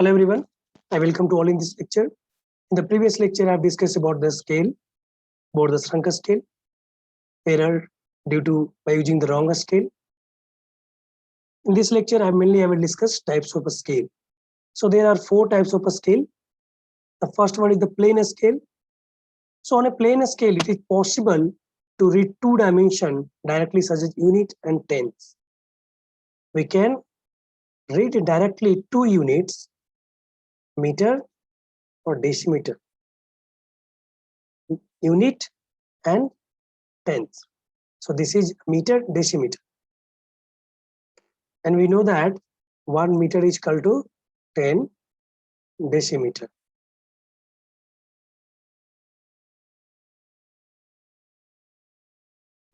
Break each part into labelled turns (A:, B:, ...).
A: Hello everyone, I welcome to all in this lecture. In the previous lecture, I have discussed about the scale, about the Shankar scale, error due to by using the wrong scale. In this lecture, I will discuss types of a scale. So there are four types of a scale. The first one is the plane scale. So on a plane scale, it is possible to read two dimensions directly, such as unit and tenths. We can read directly two units, meter or decimeter, unit and tenths. So this is meter, decimeter. And we know that 1 meter is equal to 10 decimeter.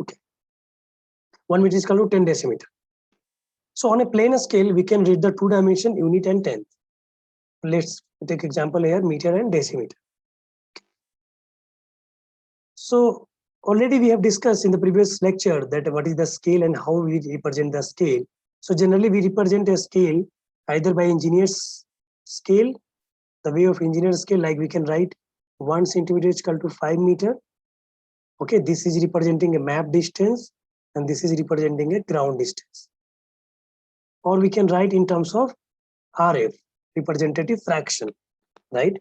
A: Okay. 1 meter is equal to 10 decimeter. So on a plane scale, we can read the two dimension unit and tenth. Let's take example here, meter and decimeter. So already we have discussed in the previous lecture that what is the scale and how we represent the scale. So generally we represent a scale either by engineer's scale, the way of engineer scale, like we can write 1 centimeter is equal to 5 meter. Okay, this is representing a map distance and this is representing a ground distance. Or we can write in terms of RF, representative fraction, right?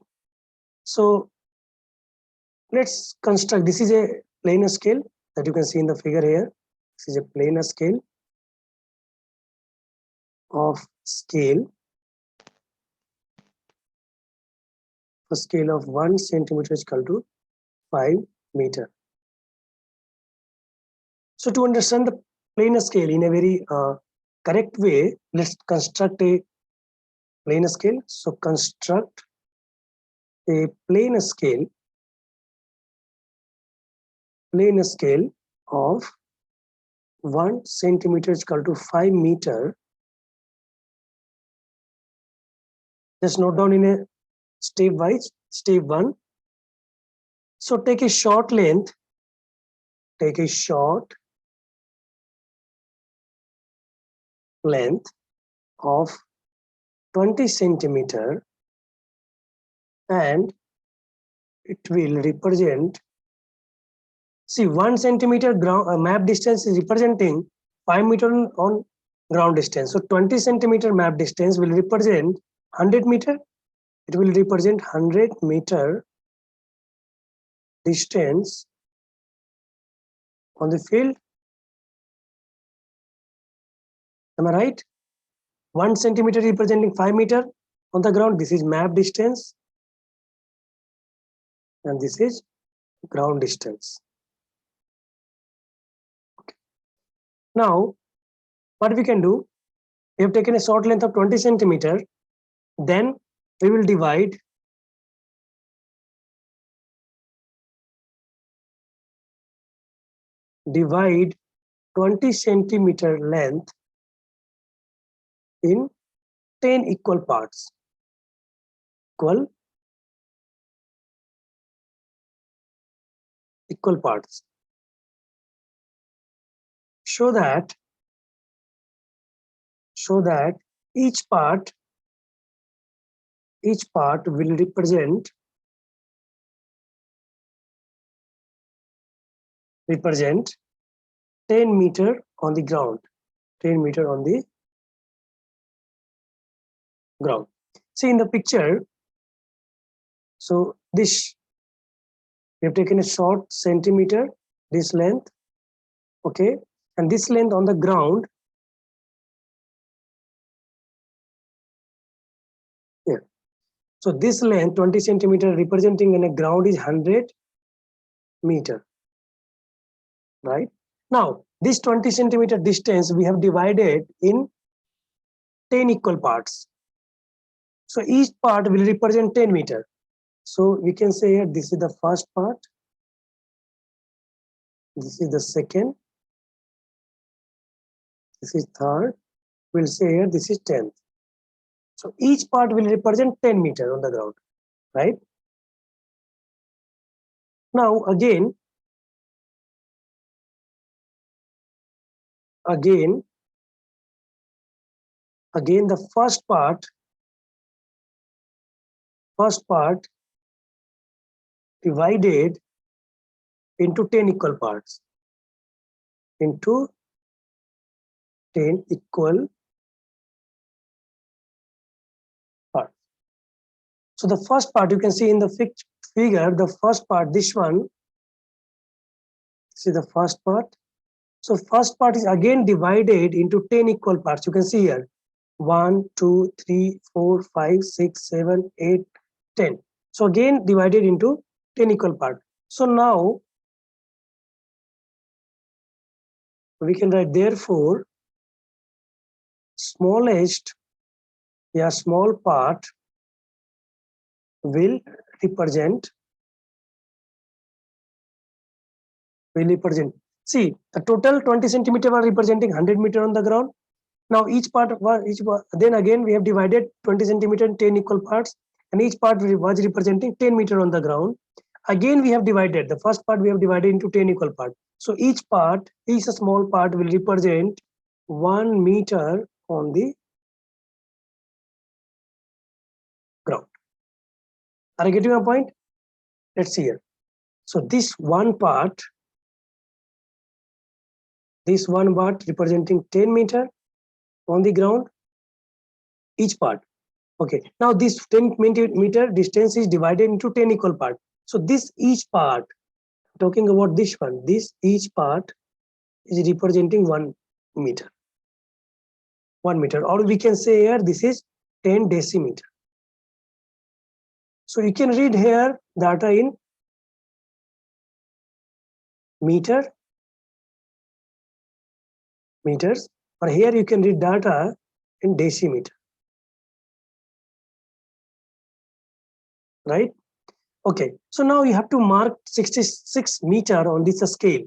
A: So let's construct, this is a planar scale that you can see in the figure here. This is a planar scale of scale, a scale of 1 centimeter is equal to 5 meter. So to understand the planar scale in a very correct way, let's construct a planar scale. So construct a planar scale of 1 centimeter is equal to 5 meter. Just note down in a step wise. Step 1. So take a short length. Take a short length of 20 centimeter and it will represent, see, 1 centimeter ground map distance is representing 5 meter on ground distance. So 20 centimeter map distance will represent 100 meter. It will represent 100 meter distance on the field. Am I right? 1 centimeter representing 5 meter on the ground. This is map distance and this is ground distance. Okay. Now, what we can do, we have taken a short length of 20 centimeter, then we will divide divide 20 centimeter length in 10 equal parts. Equal parts. So that each part will represent 10 meter on the ground. 10 meter on the ground. See in the picture, so this, we have taken a short centimeter, this length, okay, and this length on the ground, here. So this length 20 centimeter representing in a ground is 100 meter, right? Now this 20 centimeter distance we have divided in 10 equal parts. So each part will represent 10 meter. So we can say here this is the first part, this is the second, this is third, we'll say here this is 10th. So each part will represent 10 meter on the ground, right? Now again the first part first part divided into 10 equal parts, into 10 equal parts. So the first part you can see in the figure, the first part, this one, see the first part. So first part is again divided into 10 equal parts. You can see here 1, 2, 3, 4, 5, 6, 7, 8, 10. So again divided into 10 equal parts. So now we can write therefore smallest, yeah, small part will represent. See, the total 20 centimeter were representing 100 meter on the ground. Now each part, then again we have divided 20 centimeter in 10 equal parts, and each part was representing 10 meter on the ground. Again we have divided, the first part we have divided into 10 equal parts. So each small part will represent 1 meter on the ground. Are you getting a point? Let's see here. So this one part representing 10 meter on the ground, each part. Okay, now this 10 meter distance is divided into 10 equal parts. So this each part, talking about this one, this each part is representing 1 meter. 1 meter, or we can say here this is 10 decimeter. So you can read here data in meters, or here you can read data in decimeter, right? Okay, so now you have to mark 66 meter on this scale.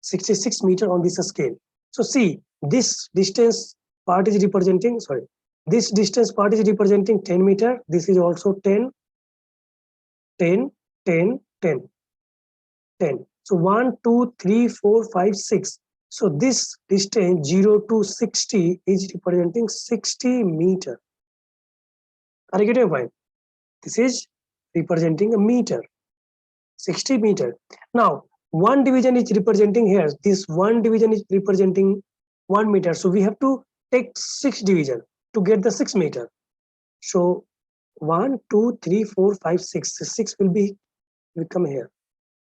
A: 66 meter on this scale. So see, this distance part is representing, this distance part is representing 10 meter. This is also 10, 10, 10, 10, 10. So 1, 2, 3, 4, 5, 6. So this distance 0 to 60 is representing 60 meter. Are you getting a point? This is representing a meter, 60 meter. Now, one division is representing here. This one division is representing 1 meter. So we have to take 6 division to get the 6 meter. So 1, 2, 3, 4, 5, 6. 6 will come here.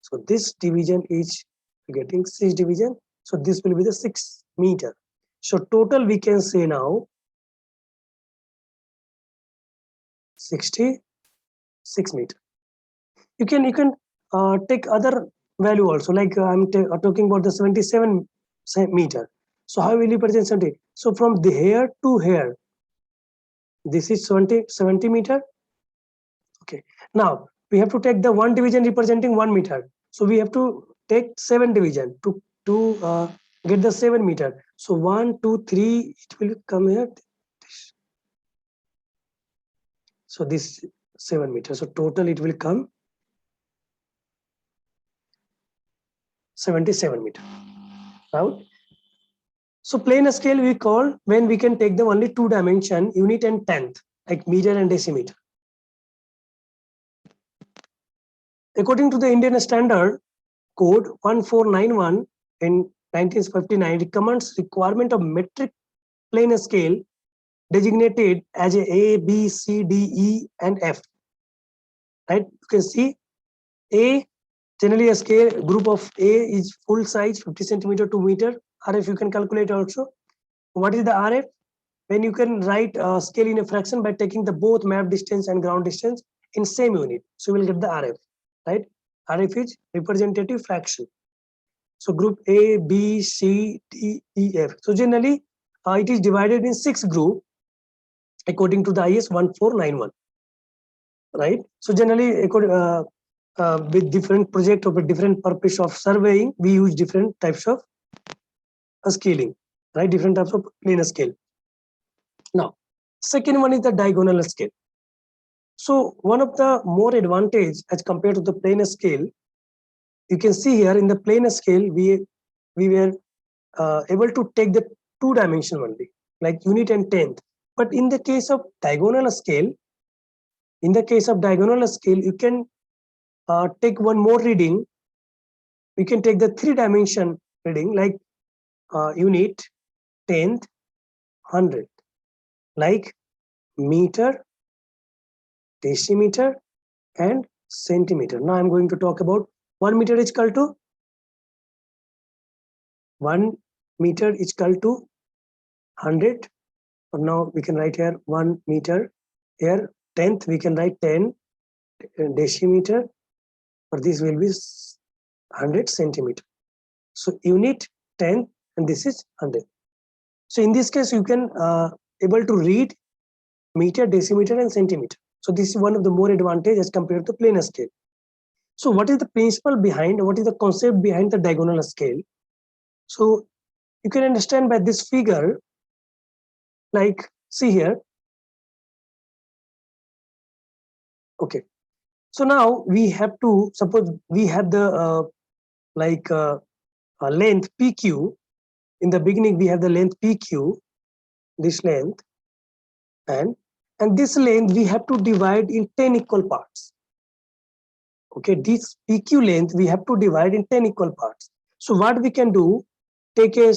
A: So this division is getting 6 division. So this will be the 6 meter. So total we can say now 66 meter. You can take other value also, like I'm talking about the 77 meter. So how will you present 70? So from the here to here, this is 70 meter. Okay. Now we have to take the one division representing 1 meter. So we have to take 7 division to get the 7 meter. So 1, 2, 3, it will come here. So this 7 meter. So total it will come 77 meter. Now, so plane scale we call when we can take the only 2 dimension, unit and tenth, like meter and decimeter. According to the Indian Standard Code 1491 in 1959, recommends requirement of metric plane scale designated as A, B, C, D, E, and F. Right? You can see A, generally a scale group of A is full size 50 centimeter to meter. RF you can calculate also. What is the RF? When you can write a scale in a fraction by taking the both map distance and ground distance in same unit. So we will get the RF, right? RF is representative fraction. So group A, B, C, D, E, F. So generally it is divided in 6 group according to the IS 1491, right? So generally with different project or with different purpose of surveying, we use different types of scaling, right? Different types of plane scale. Now, second one is the diagonal scale. So one of the more advantage as compared to the plane scale, you can see here in the plane scale, we were able to take the 2 dimension only, like unit and tenth. But in the case of diagonal scale, In the case of diagonal scale, you can take one more reading. You can take the 3-dimension reading like unit, tenth, hundred, like meter, decimeter, and centimeter. Now I'm going to talk about 1 meter is equal to 1 meter is equal to 100. So now we can write here 1 meter. Here tenth we can write 10 decimeter, or this will be 100 centimeter. So unit, tenth, and this is 100. So in this case, you can able to read meter, decimeter, and centimeter. So this is one of the more advantage as compared to planar scale. So what is the principle behind, what is the concept behind the diagonal scale? So you can understand by this figure, like see here. Okay. So now we have to, suppose we have the length PQ. In the beginning, we have the length PQ, this length, and this length we have to divide in 10 equal parts. Okay, this PQ length we have to divide in 10 equal parts. So what we can do, take a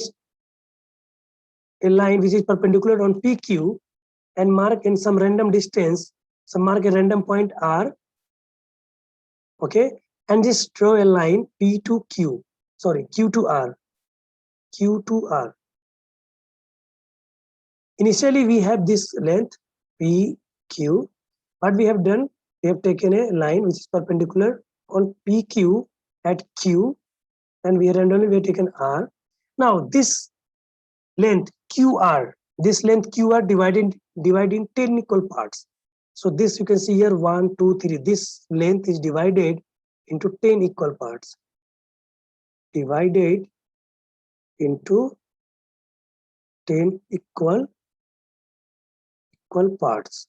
A: line which is perpendicular on PQ and mark in some random distance, so mark a random point R, okay, and just draw a line P to Q, sorry, Q to R, Q to R. Initially, we have this length PQ. What we have done, we have taken a line which is perpendicular on PQ at Q, and we randomly we have taken R. Now this length QR, this length QR divided in 10 equal parts. So this you can see here 1, 2, 3. This length is divided into 10 equal parts. Divided into 10 equal parts.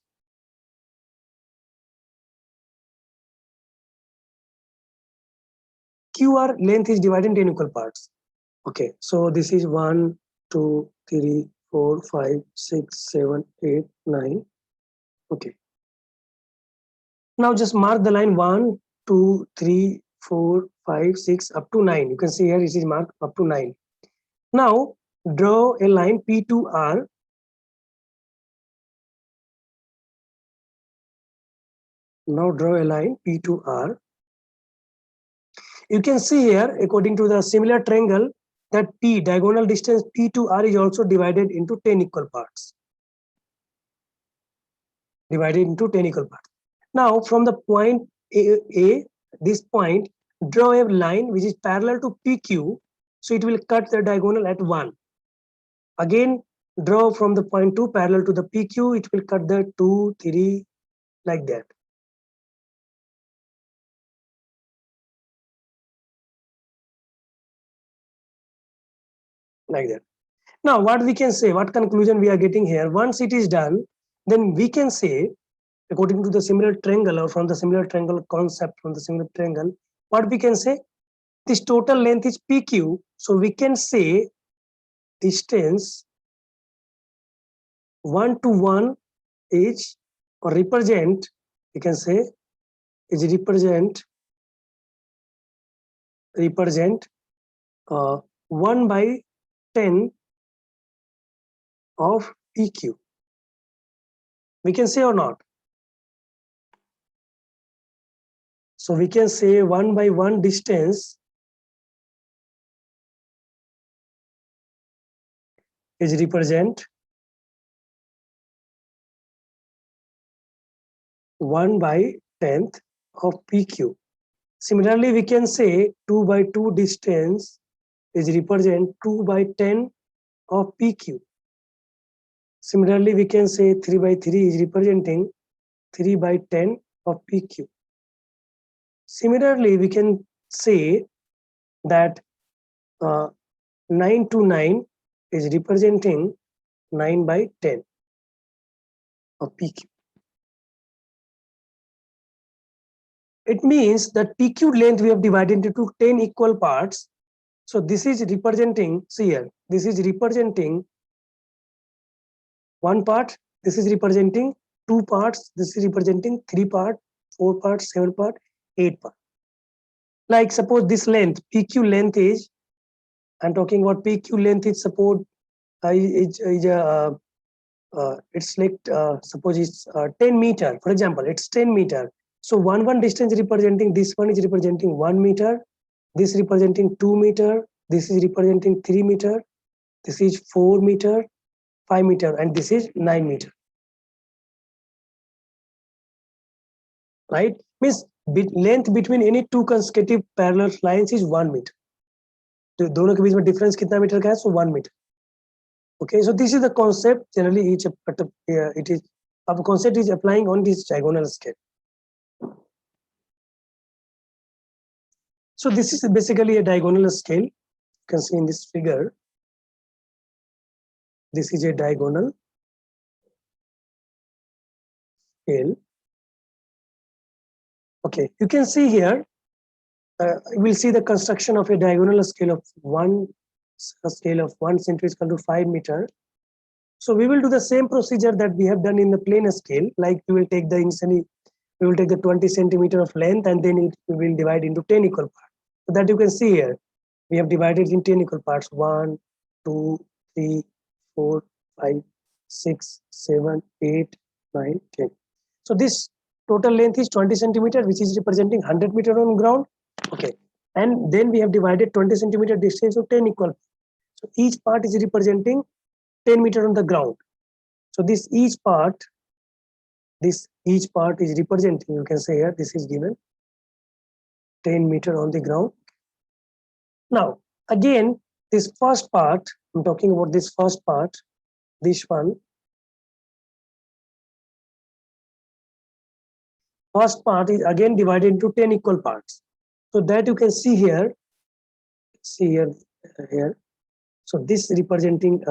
A: QR length is divided in 10 equal parts. Okay, so this is 1, 2, 3, 4, 5, 6, 7, 8, 9. Okay. Now just mark the line 1, 2, 3, 4, 5, 6 up to 9. You can see here it is marked up to 9. Now draw a line P to R. Now draw a line P to R. You can see here, according to the similar triangle, that P, diagonal distance P to R, is also divided into 10 equal parts. Divided into 10 equal parts. Now from the point A, this point, draw a line which is parallel to PQ. So it will cut the diagonal at 1. Again, draw from the point 2 parallel to the PQ. It will cut the 2, 3, like that. Like that. Now, what we can say, what conclusion we are getting here, once it is done, then we can say, according to the similar triangle, or from the similar triangle concept, from the similar triangle, what we can say, this total length is PQ. So we can say distance 1 to 1 is, or represent, we can say, is represent 1 by 10 of PQ. We can say or not? So we can say 1 by 1 distance is represent 1 by 10th of PQ. Similarly, we can say 2 by 2 distance is represent 2 by 10 of PQ. Similarly, we can say 3 by 3 is representing 3 by 10 of PQ. Similarly, we can say that 9 to 9 is representing 9 by 10 of PQ. It means that PQ length we have divided into 10 equal parts. So this is representing, see here, this is representing one part, this is representing 2 parts, this is representing 3 part, 4 part, 7 part, 8 part. Like suppose this length, PQ length is, I'm talking about PQ length is suppose it's like suppose it's 10 meter, for example, it's 10 meter. So one distance representing, this one is representing 1 meter, this representing 2 meter, this is representing 3 meter, this is 4 meter, 5 meter, and this is 9 meter. Right? Means length between any two consecutive parallel lines is 1 meter. तो दोनों के बीच में difference कितना metre का है? So 1 meter. Okay, so this is the concept. Generally, it is our concept is applying on this diagonal scale. So this is basically a diagonal scale. You can see in this figure. This is a diagonal scale. Okay, you can see here. We'll see the construction of a diagonal scale of 1 centimeter is equal to 5 meter. So we will do the same procedure that we have done in the plane scale. Like we will take the 20 centimeter of length, and then we will divide into 10 equal parts. So that you can see here, we have divided in 10 equal parts. 1, 2, 3, 4, 5, 6, 7, 8, 9, 10. So this total length is 20 centimeter, which is representing 100 meter on ground. Okay, and then we have divided 20 centimeter distance of 10 equal. So each part is representing 10 meter on the ground. So each part is representing, you can say here, this is given 10 meter on the ground. Now, again, this first part, I'm talking about this first part, this one. First part is again divided into 10 equal parts. So that you can see here, here. So this representing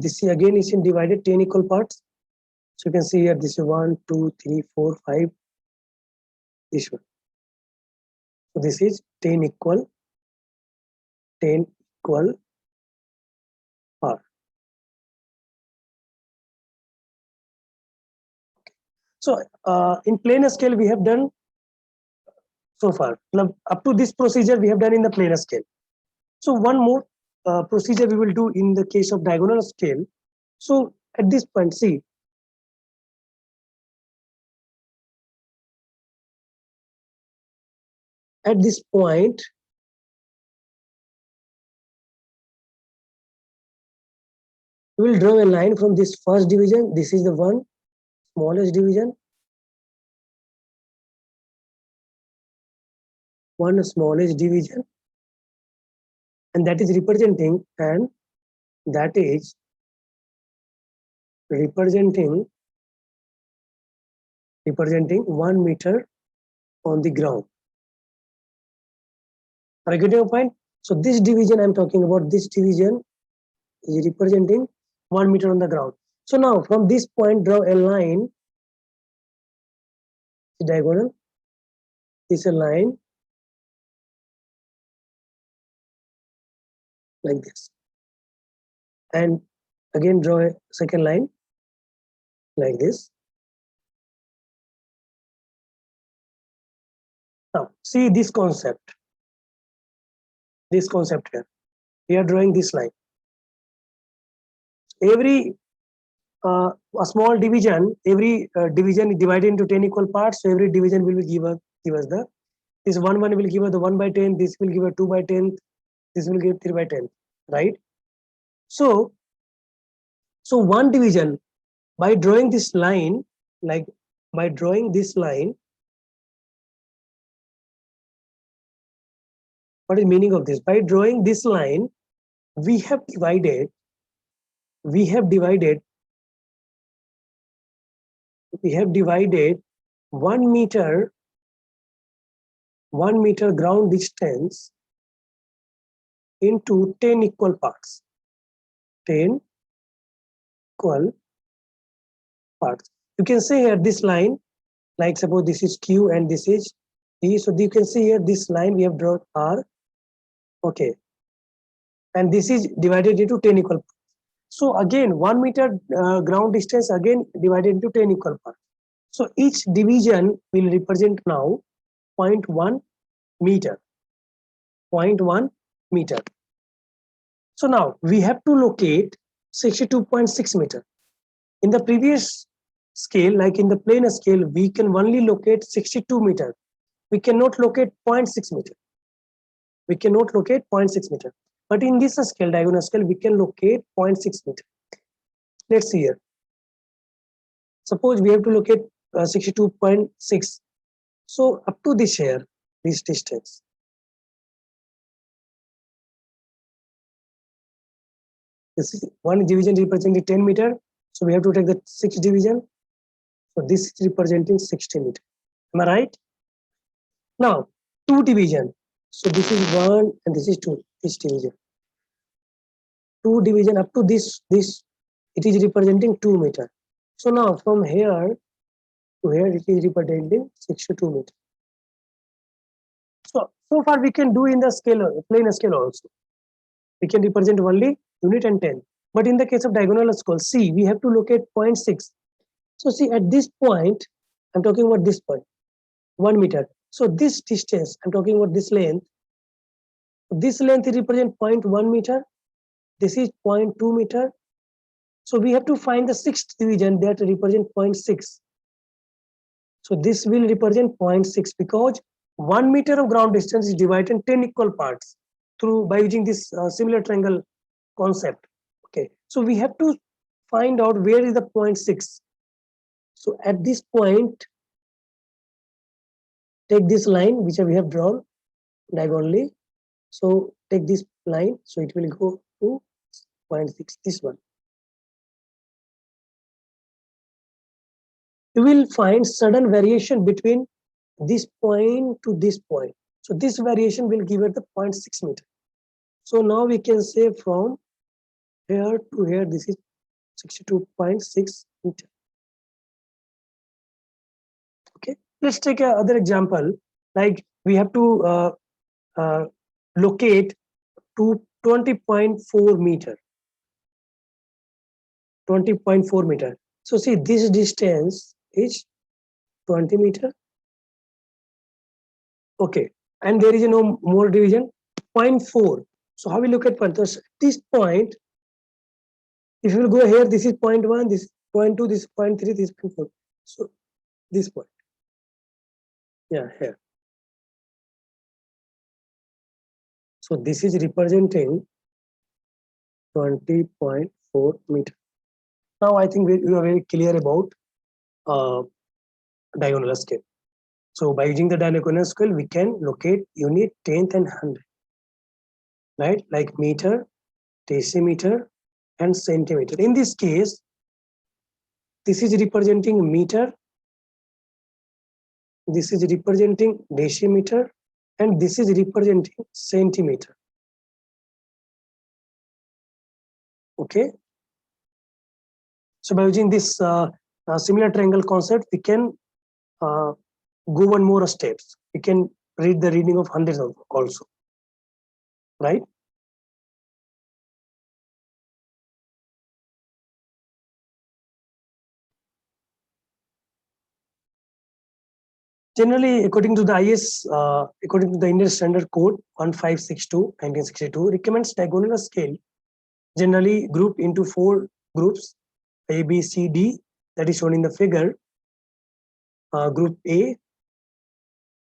A: this again is in divided 10 equal parts. So you can see here, this is 1, 2, 3, 4, 5, this one. So this is 10 equal part. So in plane scale, we have done so far. Up to this procedure, we have done in the plane scale. So one more procedure we will do in the case of diagonal scale. So at this point, see, at this point, we will draw a line from this first division. This is the one smallest division. One smallest division. And that is representing, and that is representing 1 meter on the ground. Are you getting a point? So this division I'm talking about, this division is representing 1 meter on the ground. So now from this point, draw a line, diagonal, is a line like this. And again, draw a second line like this. Now, see this concept. This concept here. We are drawing this line. Every a small division, every division is divided into 10 equal parts. So every division will give us the, this one will give us the 1 by 10, this will give a 2 by 10, this will give 3 by 10, right? So one division, by drawing this line, what is meaning of this? By drawing this line, we have divided 1 meter ground distance into 10 equal parts. 10 equal parts. You can say here this line, like suppose this is Q and this is E. So you can see here this line we have drawn R. Okay. And this is divided into 10 equal parts. So again, 1 meter ground distance again divided into 10 equal parts. So each division will represent now 0.1 meter. 0.1 meter. So now we have to locate 62.6 meter. In the previous scale, like in the planar scale, we can only locate 62 meter. We cannot locate 0.6 meter. We cannot locate 0.6 meter. But in this scale, diagonal scale, we can locate 0.6 meter. Let's see here. Suppose we have to locate 62.6. So up to this here, this distance. This is one division representing 10 meter. So we have to take the 6 division. So this is representing 60 meter. Am I right? Now, 2 division. So this is 1 and this is 2. This division. 2 division up to this, it is representing 2 meter. So now from here to here, it is representing 62 meter. So far we can do in the scale, planar scale also. We can represent only unit and 10. But in the case of diagonal scale, see, we have to locate 0.6. So see, at this point, I'm talking about this point, 1 meter. So this distance, I'm talking about this length. This length represents 0.1 meter. This is 0.2 meter. So we have to find the 6th division that represents 0.6. So this will represent 0.6 because 1 meter of ground distance is divided in 10 equal parts through by using this similar triangle concept. Okay, so we have to find out where is the 0.6. So at this point, take this line which we have drawn diagonally. So take this line, so it will go to 0.6, this one. You will find sudden variation between this point to this point. So this variation will give it the 0.6 meter. So now we can say from here to here, this is 62.6 meter. Okay, let's take another example. Like we have to locate to 20.4 meter. 20.4 meter. So see, this distance is 20 meter. Okay, and there is no more division, 0.4. So how we look at point? So this point, if you will go here, this is 0.1, this is 0.2, this is 0.3, this is 0.4. So this point, yeah, here. So this is representing 20.4 meter. Now I think we are very clear about diagonal scale. So by using the diagonal scale, we can locate unit, tenth, and hundred, right? Like meter, decimeter, and centimeter. In this case, this is representing meter, this is representing decimeter, and this is representing centimeter. Okay. So by using this similar triangle concept, we can go one more steps. We can read the reading of hundreds also, right? Generally, according to the IS, according to the Indian Standard Code 1562/1962, recommends diagonal scale generally grouped into 4 groups, A, B, C, D, that is shown in the figure. Group A,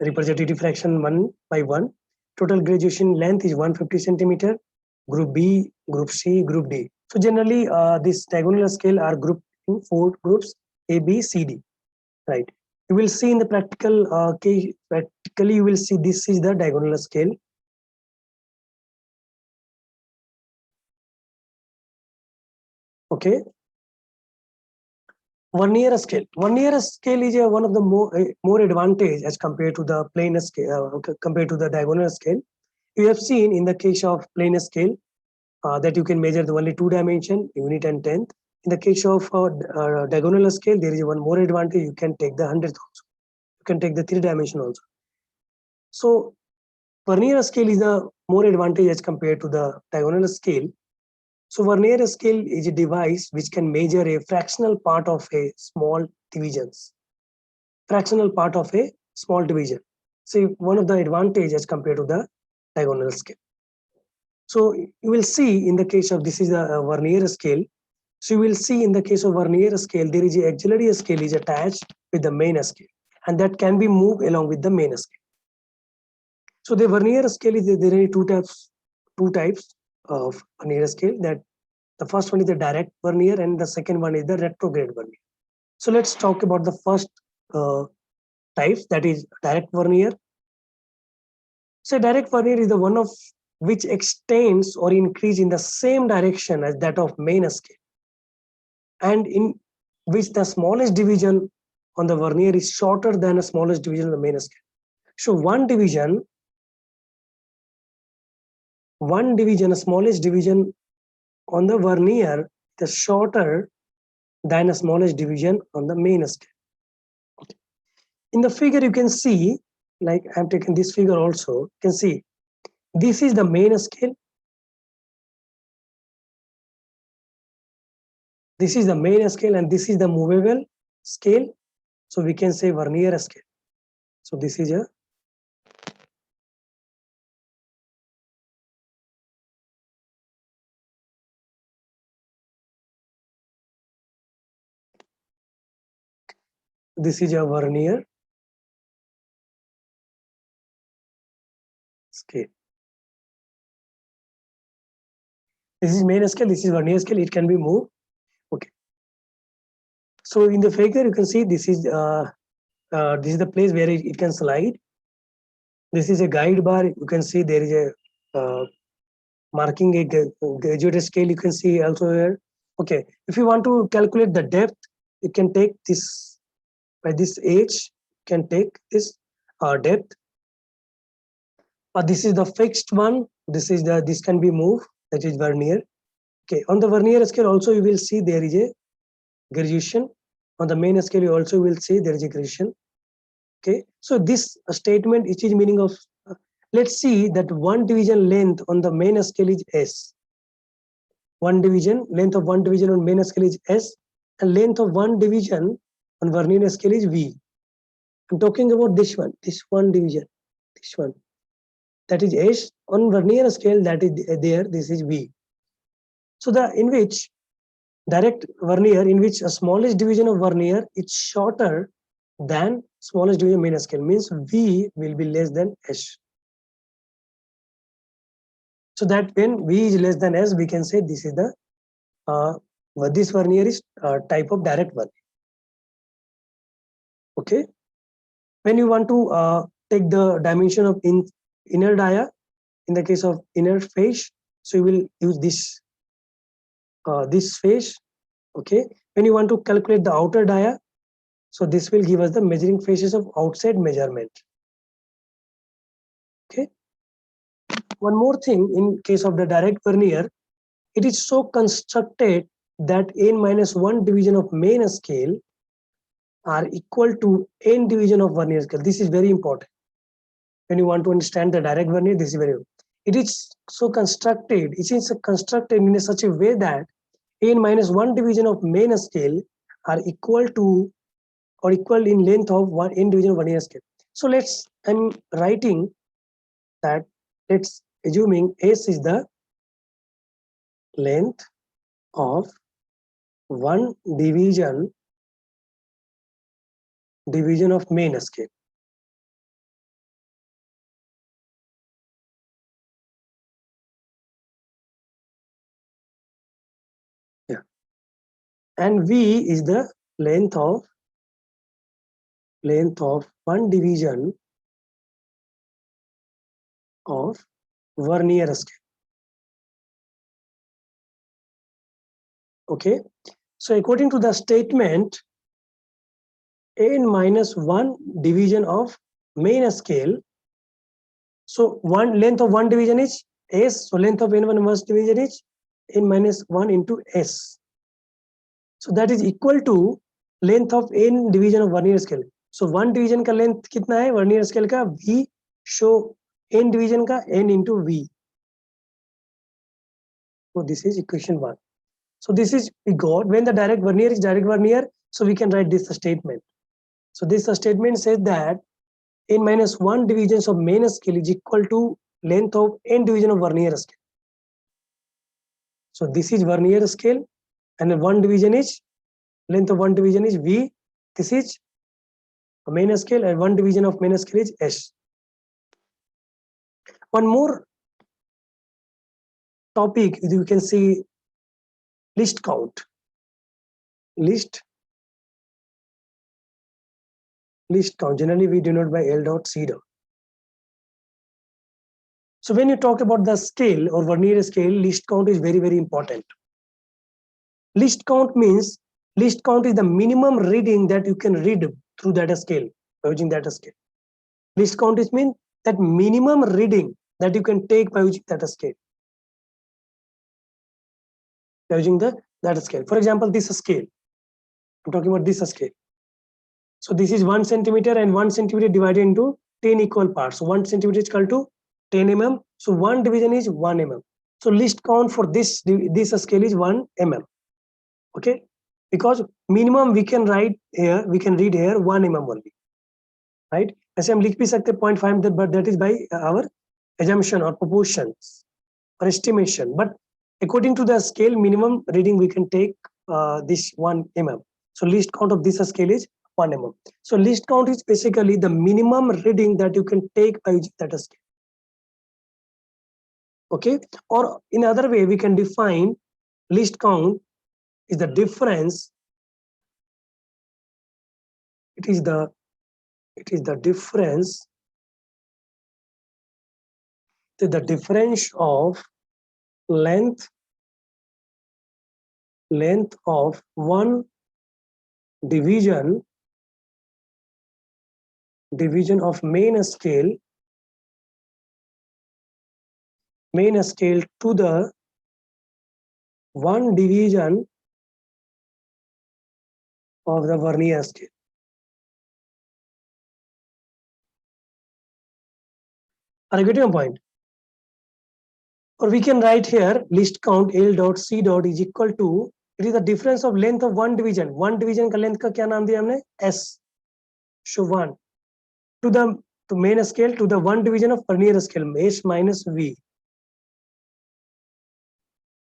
A: representative fraction 1/1. Total graduation length is 150 centimeter. Group B, Group C, Group D. So generally, this diagonal scale are grouped in 4 groups, A, B, C, D, right? You will see in the practical case, practically you will see this is the diagonal scale. Okay. Vernier scale. Vernier scale is one of the more advantage as compared to the planar scale, compared to the diagonal scale. You have seen in the case of planar scale that you can measure the only 2 dimension, unit and tenth. In the case of diagonal scale, there is one more advantage. You can take the hundredth also. You can take the 3 dimension also. So vernier scale is a more advantage as compared to the diagonal scale. So vernier scale is a device which can measure a fractional part of a small divisions. Fractional part of a small division. See, one of the advantages as compared to the diagonal scale. So you will see in the case of this is a vernier scale. So you will see in the case of vernier scale, there is a auxiliary scale is attached with the main scale, and that can be moved along with the main scale. So the vernier scale is there are two types of vernier scale. That the first one is the direct vernier, and the second one is the retrograde vernier. So let's talk about the first type, that is direct vernier. So direct vernier is the one of which extends or increase in the same direction as that of main scale, and in which the smallest division on the vernier is shorter than the smallest division on the main scale. So one division, a smallest division on the vernier is shorter than the smallest division on the main scale. Okay. In the figure, you can see, like I've taken this figure also, you can see this is the main scale. This is the main scale, and this is the movable scale. So we can say vernier scale. So this is a vernier scale. This is main scale, this is vernier scale, it can be moved. Okay. So in the figure, you can see this is the place where it can slide. This is a guide bar. You can see there is a marking a graduated scale. You can see also here. Okay. If you want to calculate the depth, you can take this by this age. You can take this depth. This is the fixed one. This can be moved. That is vernier. Okay. On the vernier scale also you will see there is a graduation. On the main scale you also will see there is a graduation. Okay. So this statement, it is meaning of let's see that one division length on the main scale is S. Length of one division on main scale is S, and length of one division on vernier scale is V. I'm talking about this one division, this one. That is S. On vernier scale, that is there, this is V. So in which direct vernier, in which a smallest division of vernier is shorter than smallest division main scale, means V will be less than S. So that when V is less than S, we can say this is the this vernier is type of direct vernier. Okay. When you want to take the dimension of inner dia, in the case of inner face, so you will use this face. Okay. When you want to calculate the outer dia, so this will give us the measuring faces of outside measurement. Okay. One more thing, in case of the direct vernier, it is so constructed that n-1 division of main scale are equal to n division of vernier scale. This is very important. When you want to understand the direct vernier, this is very important. It is so constructed, in such a way that n-1 division of main scale are equal to or equal in length of n division of vernier scale. So I'm writing that, let's assuming S is the length of one division of main scale. Yeah. And V is the length of one division of vernier scale. Okay. So according to the statement, n-1 division of main scale. So length of one division is S. So length of n-1 division is n-1 into S. So that is equal to length of n division of vernier scale. So one division का length कितना है vernier scale का V. So n division का n into V. So this is equation 1. So this is we got when the direct vernier is direct vernier. So we can write this statement. So this statement says that n minus 1 divisions of main scale is equal to length of n division of vernier scale. So this is vernier scale, and then one division is length of one division is V. This is a main scale, and one division of main scale is S. One more topic you can see list count. List count. Generally, we denote by L dot C dot. So when you talk about the scale or vernier scale, list count is very, very important. List count means list count is the minimum reading that you can read through that scale, using that scale. List count is mean that minimum reading that you can take by using that scale. Using that scale. For example, this scale. I'm talking about this scale. So this is 1 centimeter and 1 centimeter divided into 10 equal parts. So 1 centimeter is equal to 10 mm. So one division is 1 mm. So list count for this scale is 1 mm. Okay, because minimum we can write here, we can read here 1 mm only, right? ऐसे हम लिख भी सकते 0.5, but that is by our assumption or proportions or estimation. But according to the scale, minimum reading we can take this 1 mm. So least count of this scale is 1 mm. So least count is basically the minimum reading that you can take by using that scale. Okay, or in other way we can define least count is the difference. It is the difference. The difference of length of one division of main scale to the one division of the vernier scale. Are you getting a point? Or we can write here list count L dot C dot is equal to, it is the difference of length of one division. One division का length का क्या नाम दिया हमने? S. So 1 to main scale to the one division of vernier scale, S minus V.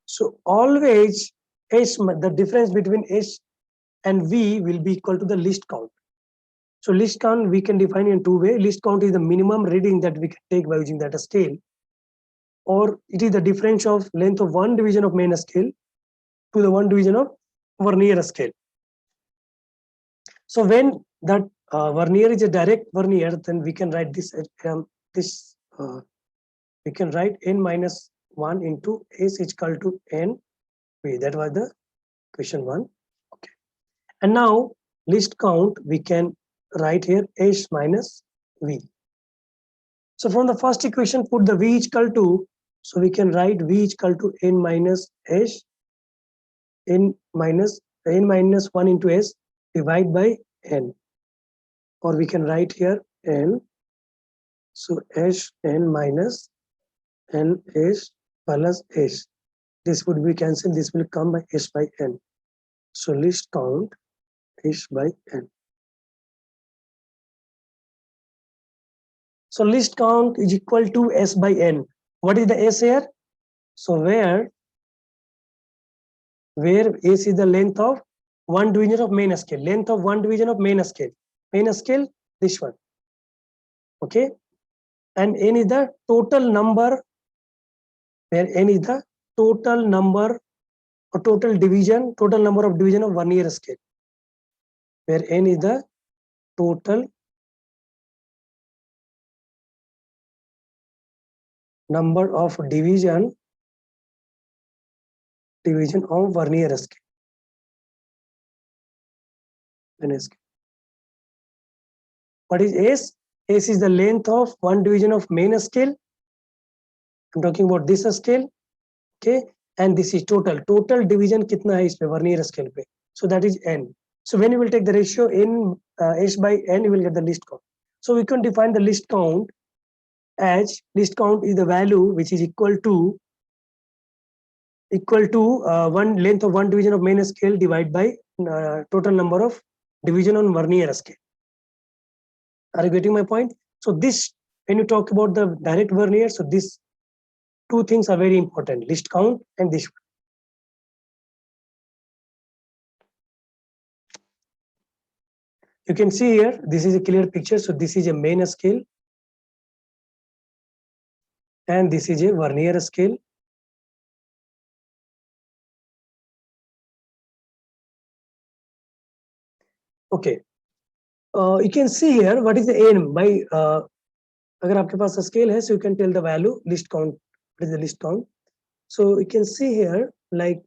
A: So always S, the difference between S and V will be equal to the list count. So list count we can define in two ways. List count is the minimum reading that we can take by using that scale, or it is the difference of length of one division of main scale to the one division of vernier scale. So when that vernier is a direct vernier, then we can write this we can write n minus 1 into S is equal to n V. That was the question 1. Okay, and now list count we can write here S minus V. So from the first equation, put the V is equal to, so we can write V is equal to n minus S, n minus 1 into S divide by n, or we can write here n. So S n minus n S plus S. This would be cancelled. This will come by S by n. So list count S by n. So list count is equal to S by n. What is the S here? So where S is the length of one division of main scale. Length of one division of main scale. Main scale, this one. Okay. And n is the total number, where n is the total number or total number of division of vernier scale. Where n is the total number of division of vernier scale. What is S? S is the length of one division of main scale. I'm talking about this scale. Okay, and this is total division kitna hai isme vernier scale pe. So that is n. So when you will take the ratio n S by n, you will get the list count. So we can define the list count as list count is the value which is equal to equal to one length of one division of main scale divided by total number of division on vernier scale. Are you getting my point? So this, when you talk about the direct vernier, so these two things are very important: list count and this one. You can see here, this is a clear picture. So this is a main scale and this is a vernier scale. Okay, you can see here what is the n by agar aapke paas scale hai, so you can tell the value list count. What is the list count? So you can see here, like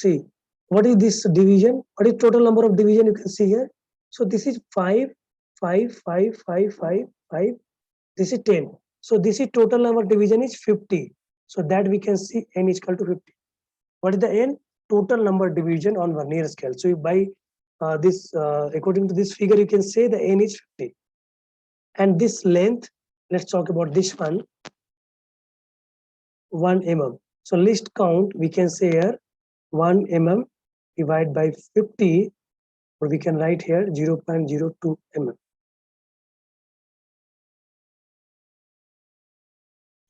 A: see what is this division, what is total number of division, you can see here. So this is 5 5 5 5 5 5, this is 10. So this is total number of division is 50. So that we can see n is equal to 50. What is the n? Total number division on vernier scale. So by this according to this figure, you can say the n is 50. And this length, let's talk about this one, 1 mm. So list count, we can say here 1 mm divided by 50, or we can write here 0.02 mm.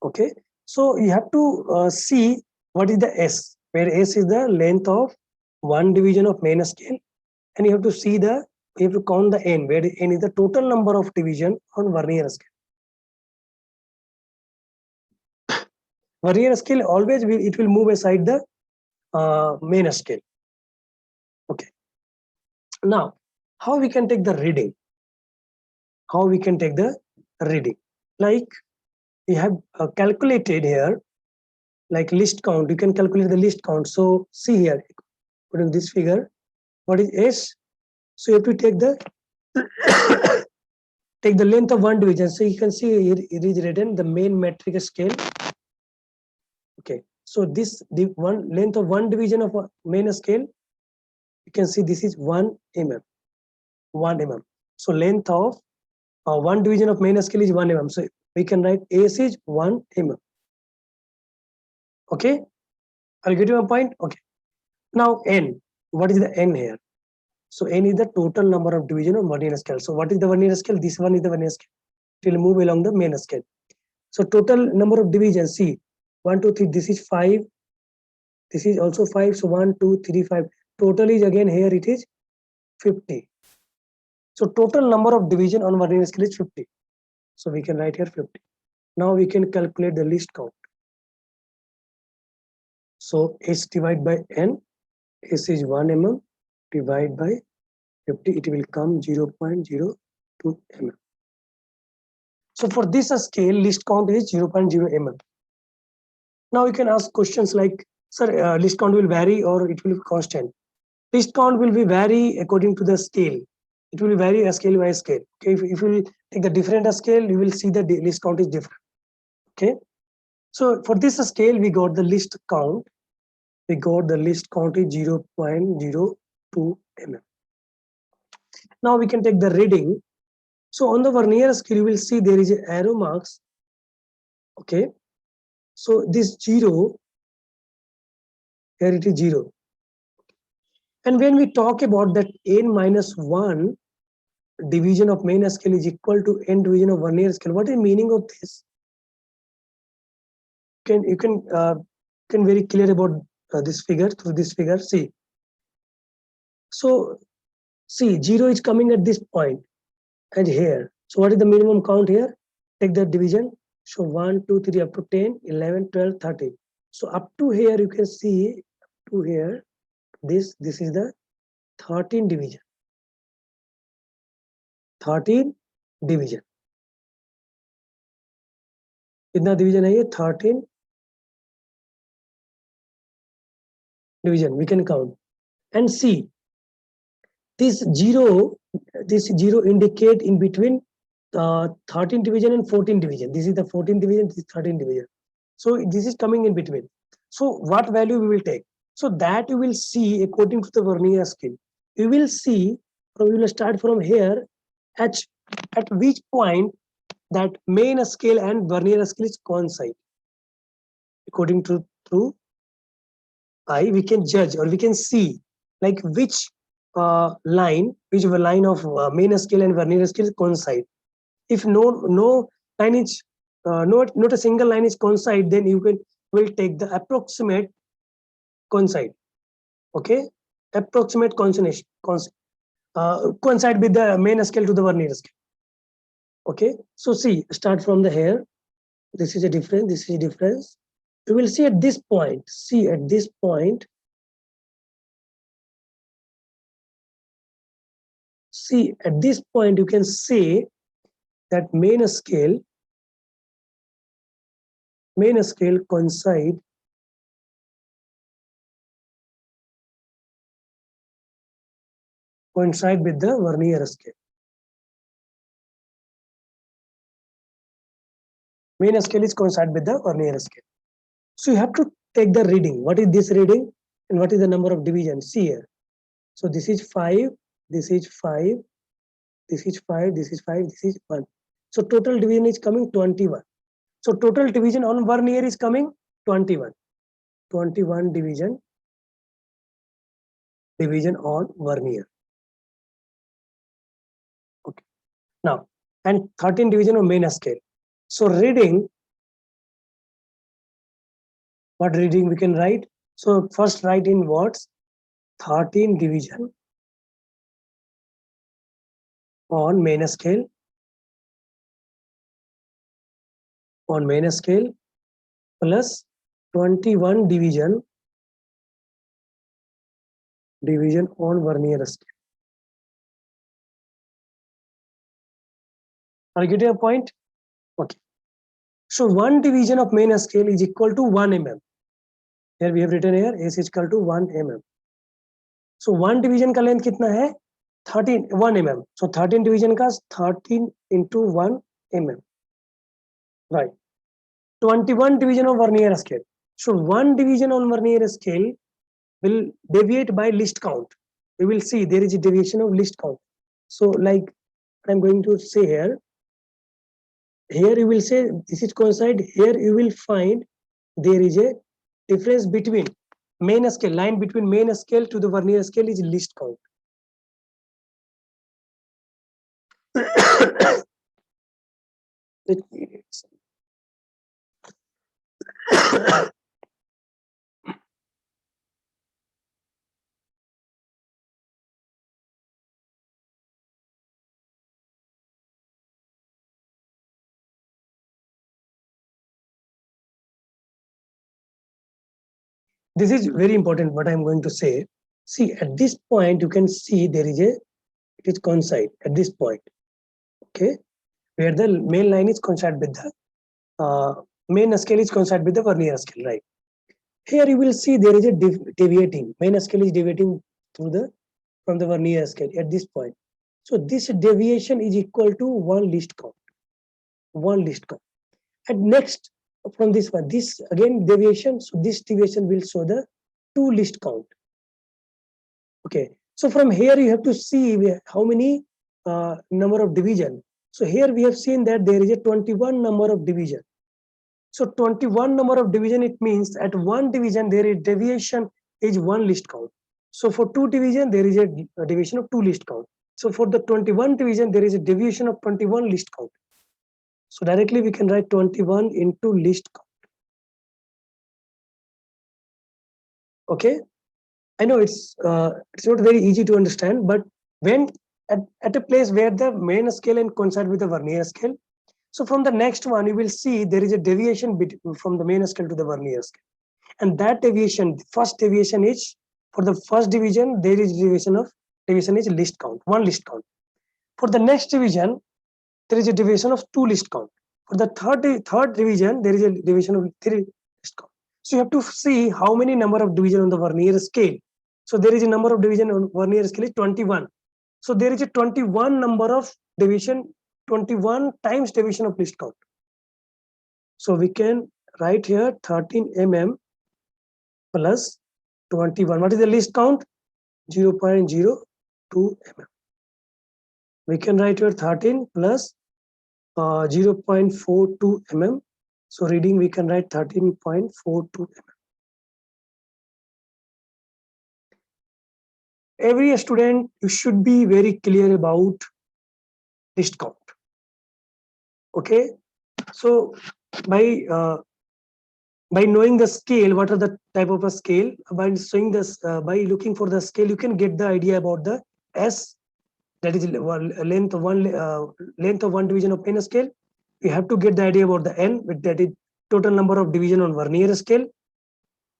A: Okay, so you have to see what is the S, where S is the length of one division of main scale, and you have to see the, you have to count the n, where n is the total number of division on vernier scale. Vernier scale always will, it will move aside the main scale. Okay, now how we can take the reading? How we can take the reading? Like we have calculated here, like list count, you can calculate the list count. So see here, putting this figure, what is S? So you have to take the take the length of one division. So you can see here it is written the main metric scale. Okay, so this the one length of one division of a main scale, you can see this is 1 mm. 1 mm. So length of one division of main scale is 1 mm. So we can write S is 1 mm. Okay, I'll get you a point. Okay, now n, what is the n here? So n is the total number of division of vernier scale. So what is the vernier scale? This one is the vernier scale. It will move along the main scale. So total number of divisions, see 1 2 3, this is 5, this is also 5. So 1 2 3 5, total is again here it is 50. So total number of division on vernier scale is 50. So we can write here 50. Now we can calculate the least count. So S divided by n, S is 1 mm divided by 50, it will come 0.02 mm. So for this scale, list count is 0.0 mm. Now you can ask questions like, sir, list count will vary or it will be constant? List count will be vary according to the scale. It will vary a scale by scale. Okay, if you take the different scale, you will see the list count is different. Okay, so for this scale, we got the list count. We got the list count is 0.02 mm. Now we can take the reading. So on the vernier scale, you will see there is a arrow marks. Okay, so this 0, here it is 0. And when we talk about that n minus 1 division of main scale is equal to n division of vernier scale, what is the meaning of this? You can very clear about this figure through this figure. See, so see 0 is coming at this point and here. So what is the minimum count here? Take the division. So 1 2 3 up to 10 11 12 13. So up to here you can see, up to here this is the 13 division. 13 division. कितना division है ये? 13 division we can count. And see, this 0 indicate in between 13 division and 14 division. This is the 14 division, this is 13 division. So this is coming in between. So what value we will take? So that you will see according to the vernier scale. You will see, or we will start from here, at which point that main scale and vernier scale is coincide. According to through eye, we can judge or we can see like which line of main scale and vernier scale coincide. If no line is not a single line is coincide, then you will take the approximate coincide. Okay, approximate coincide with the main scale to the vernier scale. Okay, so see, start from the here. This is a difference. This is a difference. You will see at this point. See at this point. See at this point, you can say that main scale coincide with the vernier scale. Main scale is coincide with the vernier scale. So you have to take the reading. What is this reading and what is the number of divisions? See here. So this is 5, this is 5, this is 5, this is 5, this is 1. So total division is coming 21. So total division on vernier is coming 21. 21 division on vernier. Okay. Now, and 13 division of main scale. So reading, what reading we can write? So first write in words 13 division on main scale plus 21 division on vernier scale. Are you getting a point? Okay. So 1 division of main scale is equal to 1 mm. Here we have written here S is equal to 1 mm. So 1 division का length कितना है? 1 mm. So 13 division का 13 into 1 mm. Right. 21 division of vernier scale. So 1 division on vernier scale will deviate by least count. We will see there is a deviation of least count. So like I'm going to say here you will say this is coincide. Here you will find there is a difference between main scale, line between main scale to the vernier scale is least count. Let me read some. This is very important what I'm going to say. See, at this point, you can see there is it is coincide at this point. Okay, where the main line is coincide with the main scale is coincide with the vernier scale, right? Here you will see there is a deviating. Main scale is deviating from the vernier scale at this point. So this deviation is equal to 1 least count. 1 least count. And next from this one, this again deviation. So this deviation will show the 2 least count. Okay. So from here you have to see how many number of division. So here we have seen that there is a 21 number of division. So 21 number of division, it means at 1 division there is deviation is 1 least count. So for 2 division there is a deviation of 2 least count. So for the 21 division there is a deviation of 21 least count. So directly we can write 21 into least count. Okay, I know it's not very easy to understand, but when at a place where the main scale and coincide with the vernier scale, so from the next one you will see there is a deviation from the main scale to the vernier scale, and that deviation, first deviation is for the first division there is deviation is least count, 1 least count. For the next division there is a deviation of 2 least count. For the third division there is a deviation of 3 least count. So you have to see how many number of division on the vernier scale. So there is a number of division on vernier scale is 21. So there is a 21 number of division, 21 times division of least count. So we can write here 13 mm plus 21. What is the least count? 0.02 mm. We can write here 13 plus 0.42 mm. So reading we can write 13.42 mm. Every student, you should be very clear about list count. Okay, so by knowing the scale, what are the type of a scale? By showing this, by looking for the scale, you can get the idea about the S, that is length of one division of plain scale. You have to get the idea about the N, that is total number of division on vernier scale.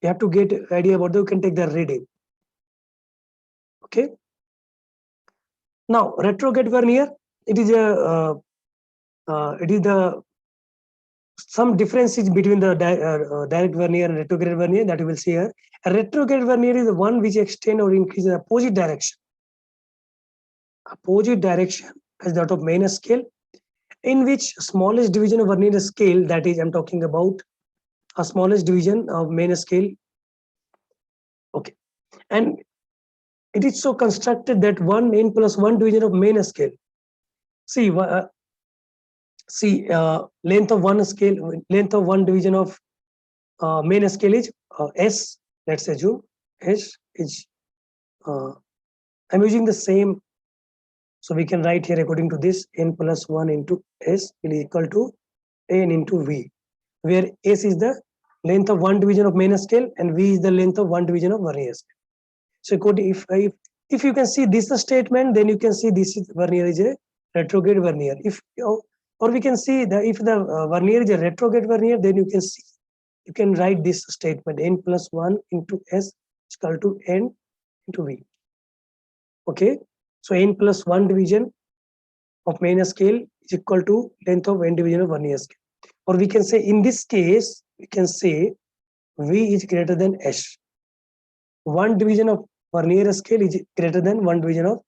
A: You have to get idea about you can take the reading. Okay. Now retrograde vernier, it is the some differences between the direct vernier and retrograde vernier that you will see here. A retrograde vernier is the one which extend or increase in opposite direction. Opposite direction as that of main scale, in which smallest division of vernier scale, that is I'm talking about a smallest division of main scale. Okay, and it is so constructed that 1 n plus 1 division of main scale. See, length of one scale, length of one division of main scale is S. Let's assume S is. I'm using the same, so we can write here according to this: n plus 1 into S will equal to n into V, where S is the length of one division of main scale and V is the length of one division of vernier scale. So if you can see this statement, then you can see this is vernier is a retrograde vernier. If or we can see that if the vernier is a retrograde vernier, then you can write this statement: n plus 1 into S is equal to n into V. Okay, so n plus 1 division of main scale is equal to length of n division of vernier scale. Or we can say in this case, we can say V is greater than S. One division of vernier scale is greater than one division of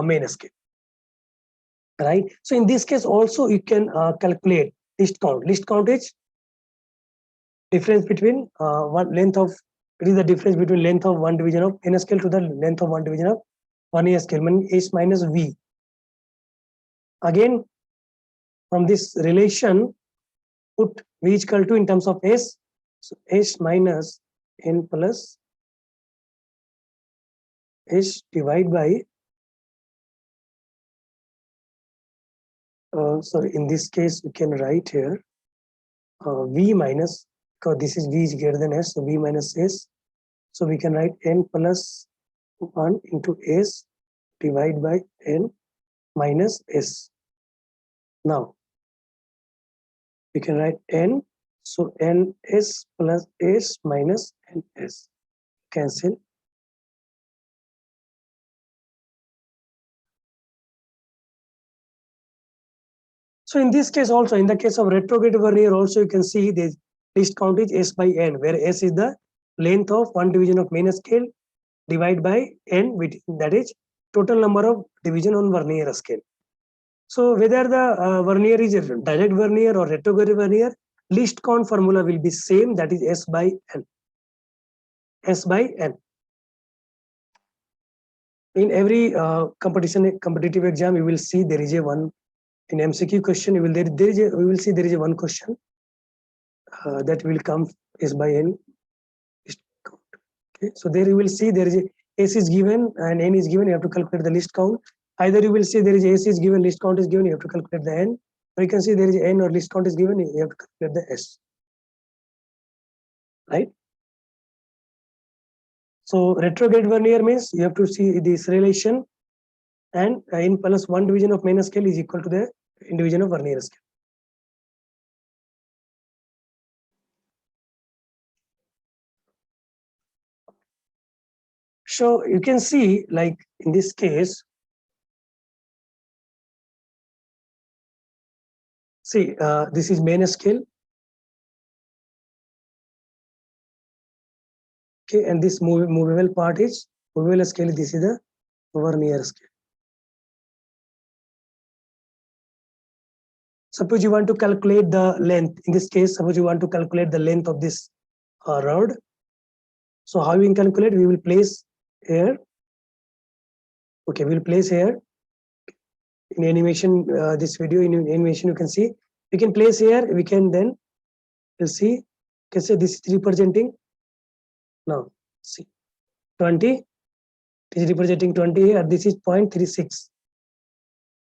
A: main scale. Right. So in this case also you can calculate list count. List count is difference between one length of, it is the difference between length of one division of n scale to the length of one division of vernier scale, meaning S minus V. Again, from this relation, put V is equal to in terms of S, so S minus n plus S divided by sorry, in this case we can write here V minus, because this is V is greater than S, so V minus S. So we can write n plus 1 into S divided by n minus S. Now we can write n, so ns plus S minus ns. Cancel. So in this case also, in the case of retrograde vernier also, you can see the list count is S by n, where S is the length of one division of main scale divided by n, that is total number of division on vernier scale. So whether the vernier is a direct vernier or retrograde vernier, list count formula will be same, that is S by n. S by n. In every competitive exam, you will see there is a one. In MCQ question, we will see there is a one question that will come S by n. Okay, so there you will see there is a S is given and n is given. You have to calculate the list count. Either you will see there is S is given, list count is given. You have to calculate the n. Or you can see there is n or list count is given. You have to calculate the S. Right. So retrograde vernier means you have to see this relation, and n plus 1 division of main scale is equal to the n division of vernier scale. So you can see, like in this case, see this is main scale. Okay, and this movable part is movable scale. This is the vernier scale. Suppose you want to calculate the length. In this case, suppose you want to calculate the length of this rod. So how we can calculate? We will place here. Okay, we will place here. in animation, this video in animation, you can see, we can place here, we can then, you'll see, can say this is representing, now, see, 20, it is representing 20 here, this is 0.36.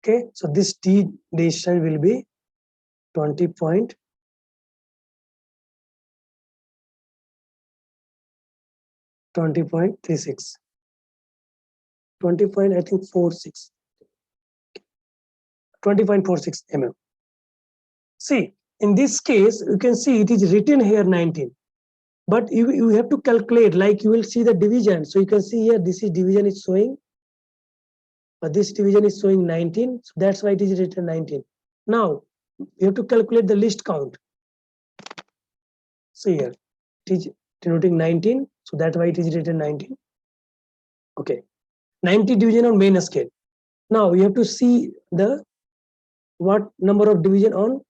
A: Okay, so this T distance will be 20.36. 20 point, I think 46. 20.46 mm. See, in this case, you can see it is written here 19. But you have to calculate, like you will see the division. So you can see here, this is division is showing, this division is showing 19. So that's why it is written 19. Now, you have to calculate the least count. See here, it is denoting 19. So that's why it is written 19. Okay, 90 division on main scale. Now you have to see the what number of division on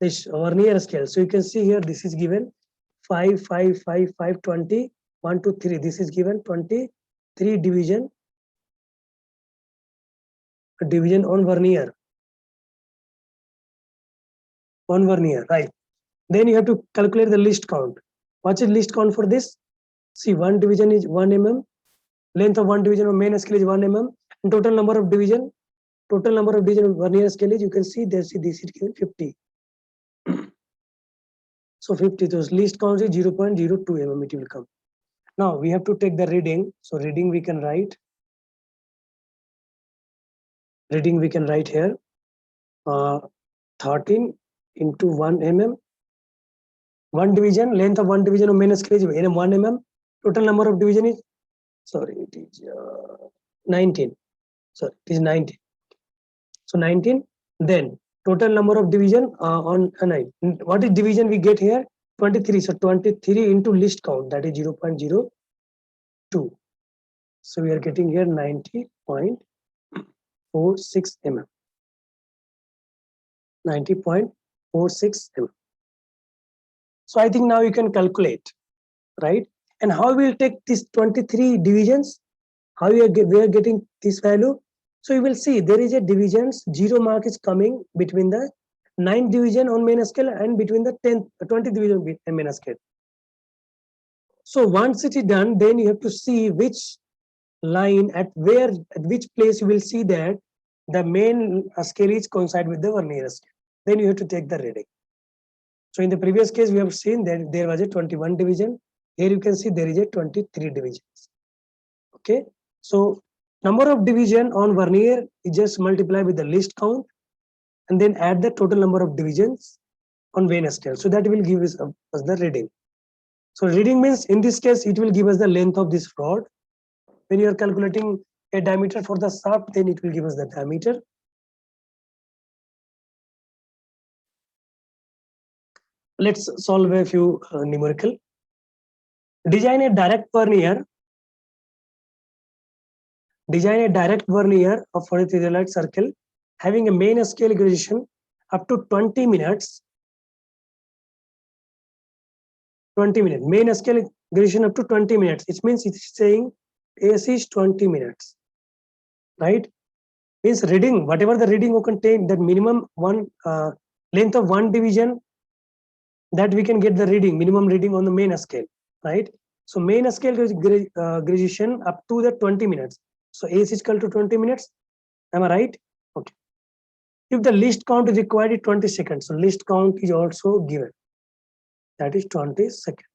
A: this vernier scale. So you can see here, this is given 5, 5, 5, 5, 20, 1, 2, 3. This is given 23 division on vernier. On vernier, right? Then you have to calculate the least count. What's the least count for this? See, one division is 1 mm. Length of one division on main scale is 1 mm. And total number of division on vernier scale is, you can see this is given 50. So 50, those least count is 0.02 mm it will come. Now we have to take the reading. So reading we can write. Reading we can write here. 13 into 1 mm. One division, length of one division of main scale is 1 mm. Total number of division is, sorry, it is 19. Sorry, it is 19. So 19. Then total number of division on 9. What is division we get here? 23. So 23 into least count, that is 0.02. So we are getting here 90.46 mm. 90.46 mm. So I think now you can calculate, right? And how we'll take these 23 divisions? How we are getting this value? So you will see there is a divisions, 0 mark is coming between the 9th division on main scale and between the 20th division on main scale. So once it is done, then you have to see which line at which place you will see that the main scale is coincide with the vernier scale. Then you have to take the reading. So in the previous case, we have seen that there was a 21 division. Here you can see there is a 23 divisions. Okay, so number of division on vernier is just multiply with the least count and then add the total number of divisions on main scale. So that will give us the reading. So reading means in this case, it will give us the length of this rod. When you are calculating a diameter for the shaft, then it will give us the diameter. Let's solve a few numerical. Design a direct vernier. Design a direct vernier of 43 light circle having a main scale gradation up to 20 minutes. 20 minutes. Main scale gradation up to 20 minutes. It means it's saying AC is 20 minutes. Right? Means reading, whatever the reading will contain, that minimum one length of one division, that we can get the reading, minimum reading on the main scale, right? So main scale gradation up to the 20 minutes. So AC is equal to 20 minutes. Am I right? Okay. If the least count is required is 20 seconds. So least count is also given. That is 20 seconds.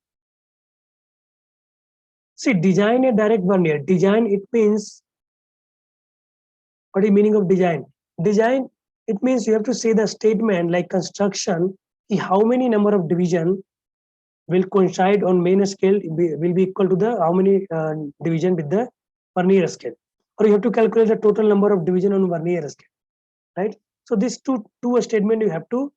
A: See, design a direct vernier. Design, it means, what is meaning of design? Design, it means you have to say the statement like construction, how many number of division will coincide on main scale will be equal to the how many division with the vernier scale, or you have to calculate the total number of division on vernier scale, right? So this two statement you have to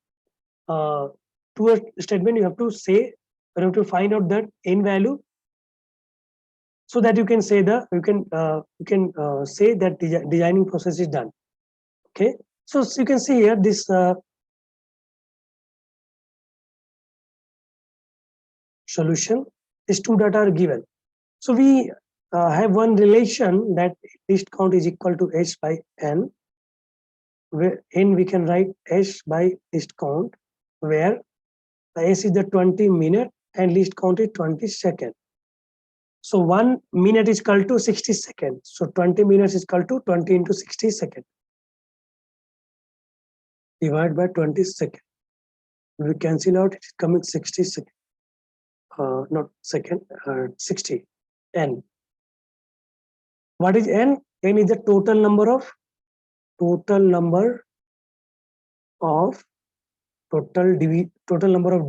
A: say, you have to find out that n value, so that you can say the say that designing process is done. Okay, so you can see here this solution. These two data are given. So we have one relation that least count is equal to h by n. where n we can write s by least count, where s is the 20 minute and least count is 20 second. So 1 minute is equal to 60 seconds. So 20 minutes is equal to 20 into 60 seconds. Divide by 20 seconds. We cancel out, it is coming 60 seconds. Not second, 60. N. What is n? N is the total number of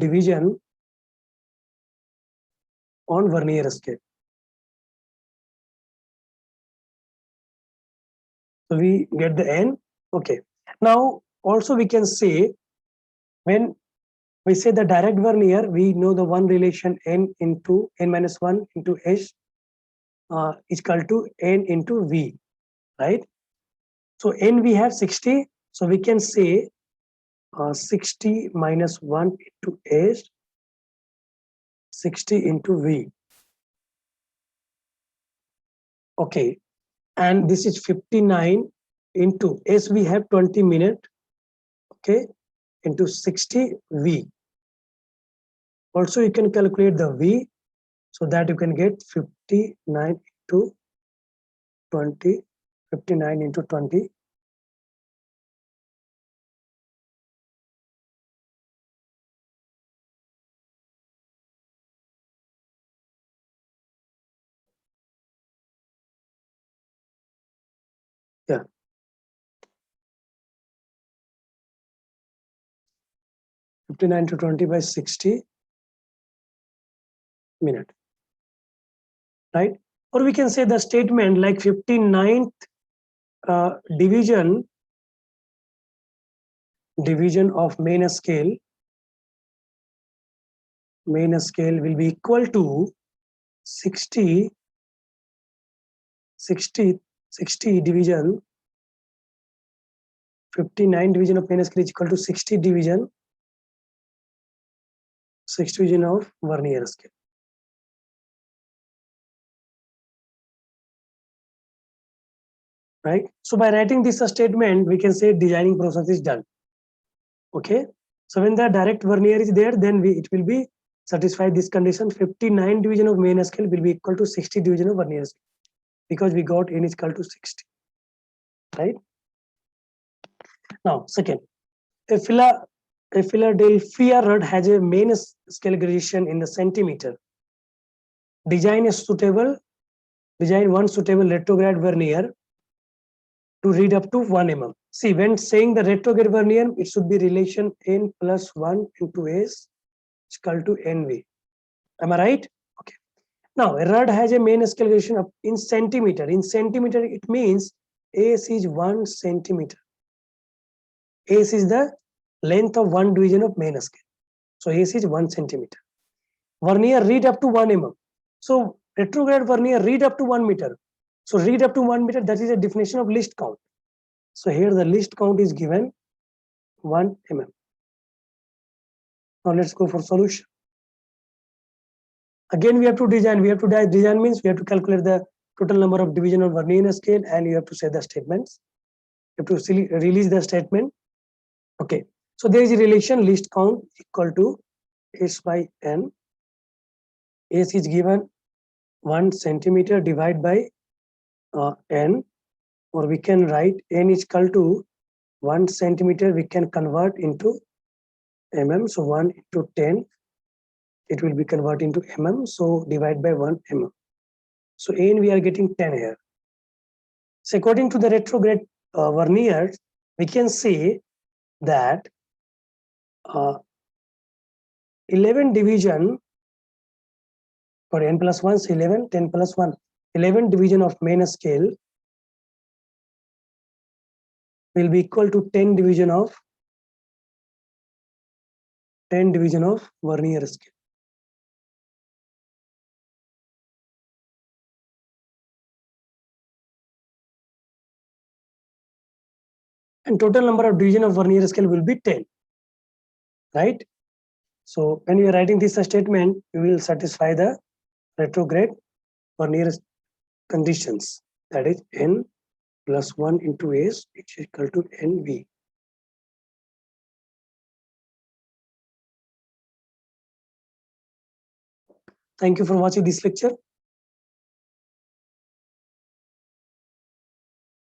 A: division on vernier scale. So we get the n. Okay. Now also we can say, when we say the direct vernier, we know the one relation n into n minus 1 into s is equal to n into v, right? So n we have 60. So we can say 60 minus 1 into s, 60 into v. Okay. And this is 59 into s we have 20 minute, okay, into 60 v. Also you can calculate the v, so that you can get 59 into 20, 59 into 20. Yeah. 59 to 20 by 60 minute, right? Or we can say the statement like 59th division of main scale will be equal to 60 division, 59 division of main scale is equal to 60 division of vernier scale. Right? So by writing this statement, we can say designing process is done. Okay. So when the direct vernier is there, then it will be satisfy this condition. 59 division of main scale will be equal to 60 division of vernier scale, because we got n is equal to 60. Right? Now, second, a Philadelphia rod has a main scale gradation in the centimeter. Design one suitable retrograde vernier to read up to 1 mm. See, when saying the retrograde vernier, it should be relation n plus 1 into s is equal to nv. Am I right? Okay. Now, a rod has a main scale gradation of in centimeter. In centimeter, it means s is 1 centimeter. S is the length of one division of main scale. So s is 1 centimeter. Vernier read up to 1 mm. So retrograde vernier read up to 1 meter. So read up to 1 meter, that is a definition of least count. So here the least count is given 1 mm. Now let's go for solution. Again, we have to design. Design means we have to calculate the total number of division of vernier scale, and you have to say the statements. You have to release the statement. Okay. So there is a relation least count equal to s by n. S is given 1 centimeter divided by n, or we can write n is equal to 1 centimeter. We can convert into mm. So 1 into 10, it will be converted into mm. So divide by 1 mm. So n we are getting 10 here. So according to the retrograde vernier, we can say that 11 division for n plus 1, so 11, 10 plus 1, 11 division of main scale will be equal to 10 division of vernier scale. And total number of division of vernier scale will be 10, right? So when you are writing this statement, you will satisfy the retrograde vernier conditions, that is n plus 1 into s is equal to nv. Thank you for watching this lecture.